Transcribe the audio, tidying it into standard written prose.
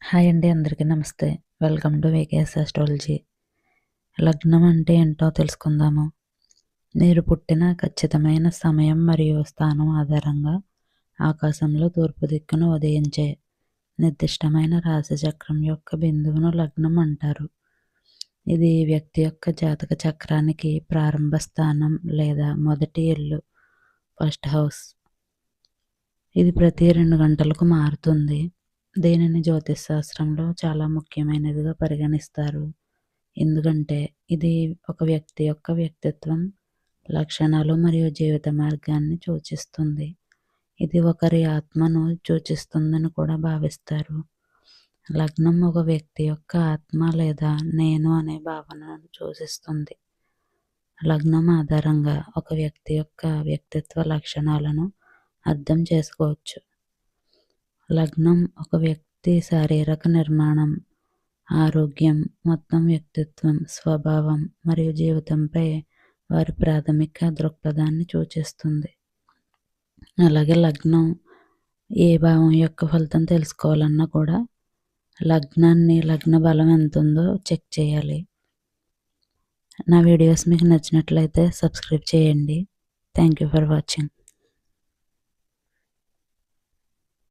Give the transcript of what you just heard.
Hi అండి. అందరికీ నమస్తే. Welcome to VKS astrology. లగ్నం అంటే ఏంటో తెలుసుకుందాము. మీరు పుట్టిన ఖచ్చితమైన సమయం మరియు స్థానం ఆధారంగా ఆకాశంలో తూర్పు దిక్కున ఉదయించే నిర్దిష్టమైన రాశిచక్రం యొక్క బిందువును లగ్నం అంటారు. ఇది వ్యక్తి యొక్క జాతక చక్రానికి ప్రారంభ స్థానం లేదా మొదటి ఇల్లు, ఫస్ట్ హౌస్. ఇది ప్రతి 2 గంటలకు మారుతుంది. దీనిని జ్యోతిష్ శాస్త్రంలో చాలా ముఖ్యమైనదిగా పరిగణిస్తారు. ఎందుకంటే ఇది ఒక వ్యక్తి యొక్క వ్యక్తిత్వం, లక్షణాలు మరియు జీవిత మార్గాన్ని సూచిస్తుంది. ఇది ఒకరి ఆత్మను సూచిస్తుందని కూడా భావిస్తారు. లగ్నం ఒక వ్యక్తి యొక్క ఆత్మ లేదా నేను అనే భావనను సూచిస్తుంది. లగ్నం ఆధారంగా ఒక వ్యక్తి యొక్క వ్యక్తిత్వ లక్షణాలను అర్థం చేసుకోవచ్చు. లగ్నం ఒక వ్యక్తి శారీరక నిర్మాణం, ఆరోగ్యం, మొత్తం వ్యక్తిత్వం, స్వభావం మరియు జీవితంపై వారి ప్రాథమిక దృక్పథాన్ని సూచిస్తుంది. అలాగే లగ్నం ఏ భావం యొక్క ఫలితం తెలుసుకోవాలన్నా కూడా లగ్న బలం ఎంత ఉందో చెక్ చేయాలి. నా వీడియోస్ మీకు నచ్చినట్లయితే సబ్స్క్రైబ్ చేయండి. Thank you for watching.